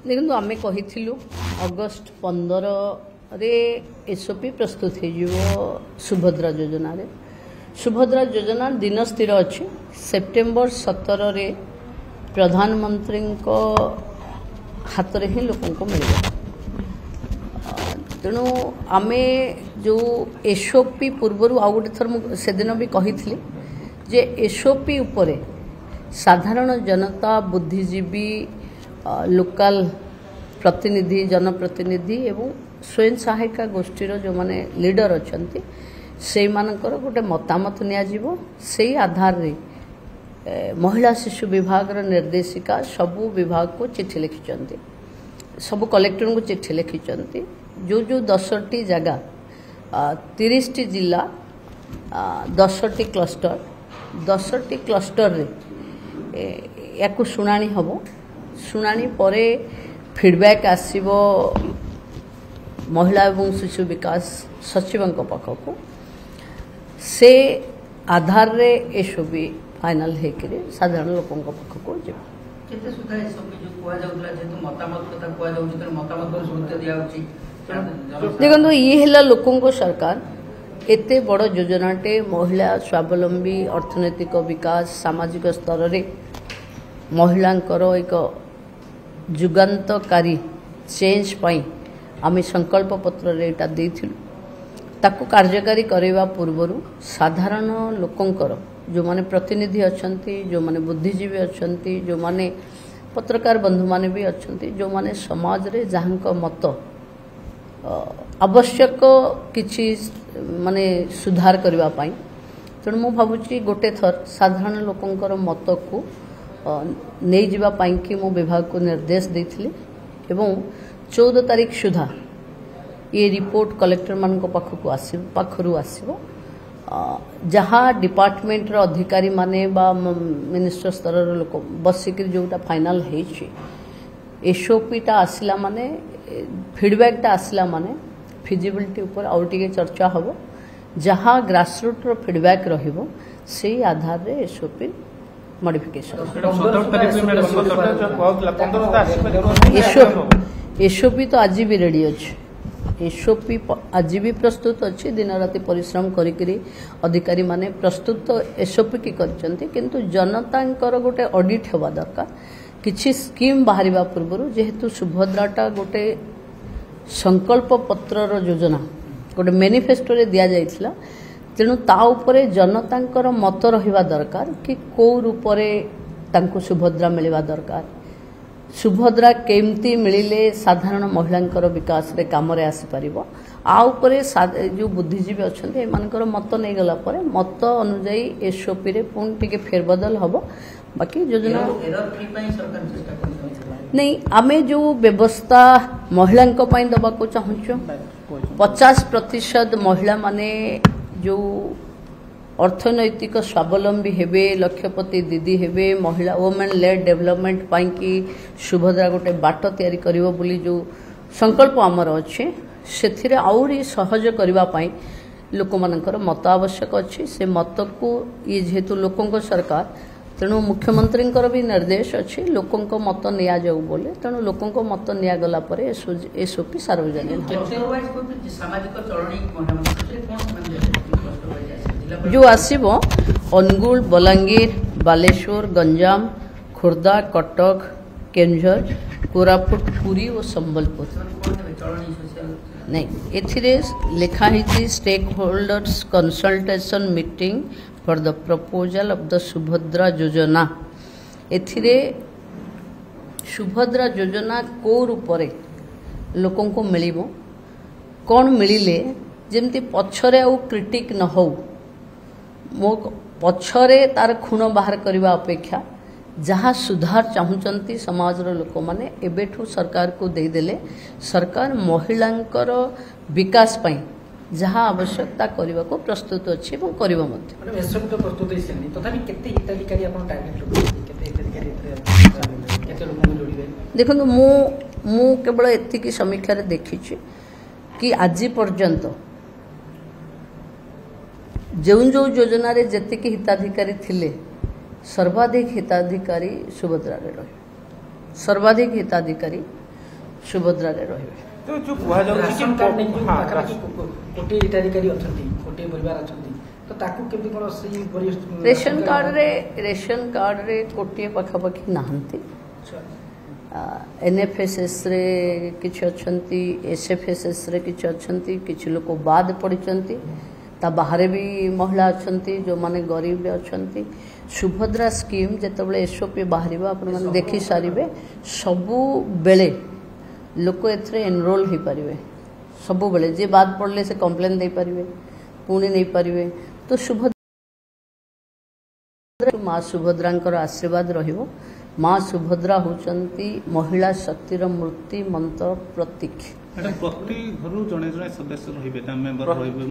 देखो आम कही अगस्ट 15 रे एसओपी प्रस्तुत हो सुभद्रा योजना रे। सुभद्रा योजना दिन स्थिर अच्छी सेप्टेम्बर 17 रे प्रधानमंत्री हाथ में ही लोक मिल। तेणु आम जो एसओपी पूर्वर आउ गोटे थर से दिन भी कही जे एसओपी उपरे साधारण जनता बुद्धिजीवी लोकल प्रतिनिधि जनप्रतिनिधि एवं स्वयं सहायिका गोष्ठीर जो माने लीडर अच्छा से मानकर गोटे मतामत नि आधार रे महिला शिशु विभाग निर्देशिका सबू विभाग को चिठी लिखिं सबू कलेक्टर को चिठी लिखिं जो जो 10टी जगह 30टी जिला 10टी क्लस्टर 10टी क्लस्टर रे या शुणाणी हम शुणाणी परे फीडबैक आसीबो महिला एवं शिशु विकास सचिव पाखक से आधार रे एसओपी फाइनल होकर साधारण लोकों पाखक देखो ये लोकों सरकार एते बड़ योजनाटे महिला स्वावलंबी अर्थनैतिक विकास सामाजिक स्तर रे महिलांकर एक जुगांतकारी चेंज पाई आम संकल्प पत्र रेटा देथिलु ताकू कार्यकारी करवा पूर्वर साधारण लोकंकर जो माने प्रतिनिधि अच्छंती जो माने बुद्धिजीवी अच्छंती जो माने पत्रकार बंधु माने भी अच्छंती जो माने समाज रे जहांक मत आवश्यक किछि माने सुधार करवा पाई। तेणु मु भावुची गोटे थर साधारण लोकंकर मत को नहीं जीवा पाई कि मो विभाग को निर्देश देथिली एवं 14 तारीख सुधा ये रिपोर्ट कलेक्टर मान पाखरु आसीबो जहाँ डिपार्टमेंट रो अधिकारी माने बा मिनिस्टर स्तर रो लोक बसिक जोटा फाइनल हेछि एसओपीटा आसला माने फीडबैकटा आसला माने फिजिबिलिटी ऊपर आउ टिके चर्चा हबो जहाँ ग्रासरूट रो फीडबैक रहिबो सेही आधार रे एसओपी मॉडिफिकेशन एसओपी तो आज भी रेडी अच्छे एसओपी आज भी प्रस्तुत अच्छी दिन राति परिश्रम करी अधिकारी माने प्रस्तुत एसओपी की करचंती किंतु जनतांकर गोटे ऑडिट होवा दरकार किछि स्कीम बाहरिबा पूर्व जेहेतु सुभद्राटा गोटे संकल्प पत्र योजना गोटे मैनिफेस्टो रे दिया जाइथिला तेणु ता उपरे जनतांकर मत रहिबा दरकार कि को रूपरे तांको सुभद्रा मिलवा दरकार सुभद्रा केमती मिलिले साधारण महिलांकर विकास रे काम रे आसी परिबो आ उपरे जो बुद्धिजीवी अछंते एमानकर मत नै गला परे मत अनुसार एसओपी रे पुन टिके फेरबदल हबो बाकी योजना नहीं आमे जो व्यवस्था महिलांको पई दबा को चाहूछु 50% महिला माने जो अर्थनैतिक स्वावलंबी हेबे लक्षपति दीदी हेबे महिला वुमेन लेड डेवलपमेंट पाई कि सुभद्रा गोटे बाट तैयारी करिवो बोली जो संकल्प आमर अच्छे से आउरी सहज करबा पाई लोक मानकर मत आवश्यक अच्छी से मत को ये जेहेतु लोकों सरकार तेणु मुख्यमंत्री भी निर्देश अच्छी लोकों मत निया जाऊ बोले तेणु लोकों मत निया गला परे एसओपी सार्वजनिक जो आसीबो अनुगुल बलांगीर बालेश्वर गंजाम खोर्धा कटक केंझर कोरापुट पुरी और संबलपुर नहीं एथिरे लिखा ही stakeholders consultation meeting for the proposal of the Subhadra Yojana एथिरे सुभद्रा योजना को रूपरे लोकों को मिलिबो कौन मिलिले जेमती पछरे आउ क्रिटिक न हो मो पछरे तार खूण बाहर करने अपेक्षा जहाँ सुधार चाहूँगी समाज लोक मैंने एबेठू सरकार को देदेले सरकार महिलांकर विकास पाई जहाँ आवश्यकता करने को प्रस्तुत अच्छी देखो मु केवल एतिकी समीक्षा देखी कि आज पर्यंत जो जो योजना रे जेतिकी हिताधिकारी थिले सर्वाधिक हिताधिकारी सुभद्रा रे रहे सर्वाधिक हिताधिकारी सुभद्रा रे रहिबे। तो जो कुहा जाउछि राशन कार्ड नहीं कोटी हिताधिकारी अछंती कोटी परिवार अछंती तो ताकू केबी कोन सही रेशन कार्ड रे कोटी पखापखी नाहंती। एनएफएसएस रे किछि अछंती, एसएफएसएस रे किछि अछंती, किछि लोक बाद पड़िचंती, ता बाहरे भी महिला अछंती जो माने गरीब भी अछंती। सुभद्रा स्कीम जेतबले एसओपी बाहरिबा आपण माने देखि सारिबे, सबु बेले लोक एथरे एनरोल हो पारे, सबु बेले जे बाद पड़ले से कंप्लेन दे पारिबे, पुणी नहीं पारिबे। तो सुभद्रा माँ सुभद्रांकर आशीर्वाद रहिबो। माँ सुभद्रा होचंती महिला शक्तिर मूर्ति मंत्र प्रतीक। प्रति घर जने जने सदस्य रहिबे ना मेंबर रहिबे।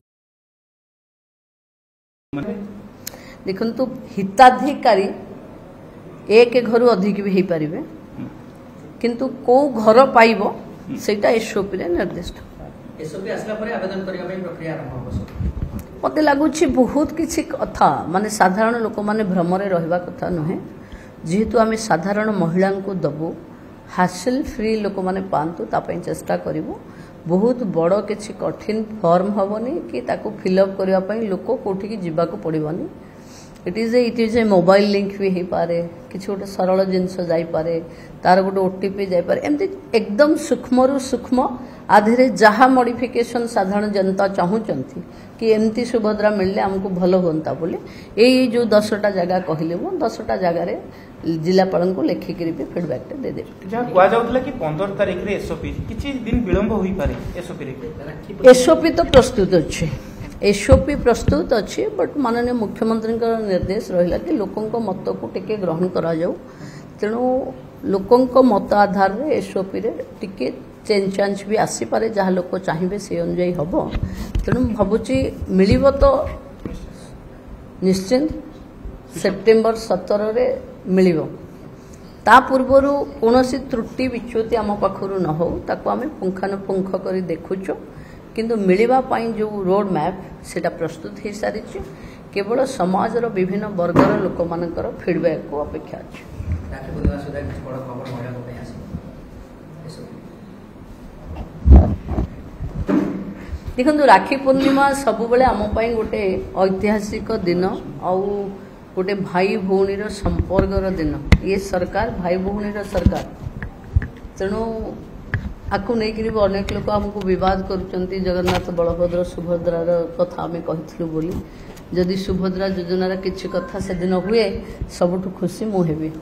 देखंतु हिताधिकारी एक घर अधिक भी हो पारिबे, किंतु को घर पाइबो सेटा एसओपी रे निर्दिष्ट। एसओपी आसला परे आवेदन करिया पई प्रक्रिया आरंभ होबो। मत लगुच बहुत किसी कथा माने साधारण लोक माने भ्रमरे रहिबा कथा नुहे, जेहेतु आम साधारण महिला को दबु हासिल फ्री लोक माने पांतु तापई चेष्टा करिवु। बहुत बड़ किसी कठिन फॉर्म हबनी कि ताकू फिलअप करिया पई लोक कोठी की जिबा को पड़िबनी। It is a mobile link भी हो पारे, किसी गोटे सरल जिनस जाई पारे, तार गोटे ओटीपी जाई पारे, एमती एकदम सूक्ष्म सूक्ष्म आधे जहाँ मॉडिफिकेशन साधारण जनता चाहूँगी कि एमती सुभद्रा मिलले आमको भल होता बोले यही जो 10टा जगह कहले वो 10टा जगार जिलापाल को लेखिक भी फिडबैक दे दे। जहाँ कहा जाउतला कि 15 तारिख रे एसओपी किछि दिन विलंब होई पारे। एसओपी तो प्रस्तुत अच्छे, एसओपी प्रस्तुत अच्छे, बट माननीय मुख्यमंत्री निर्देश रहा कि लोकों मत को टिके ग्रहण करा जाऊ। तेणु लोकों मत आधार रे एसओपी रे टिके चेंज चांज भी आसी पारे, जहाँ लोक चाहिए से अनुजाई हम। तेणु भावुची मिलिब तो निश्चिंत सेप्टेम्बर 17 रे मिलिब। ता पूर्वर कौन त्रुटि विच्युति आम पाखु न हो ताको आम पुंखानुपुंख कर देखुचु, किंतु मिलिबा पाई जो रोड मैप सेटा प्रस्तुत हो सारी, केवल समाजर विभिन्न वर्गर लोक मानकर फीडबैक को अपेक्षा अच्छे। देखो राखी पूर्णिमा सबु बेले आम गोटे ऐतिहासिक दिन आउ गोटे भाई भौणीर संपर्कर दिन। ये सरकार भाई भौणीर सरकार, तेणु आपको नहीं अनेक लोग आमको विवाद करुँच जगन्नाथ बलभद्र सुभद्रार कथा आम कहूँ बोली। जदि सुभद्रा योजनार किसी कथा से दिन हुए सबुठ खुशी मुझे।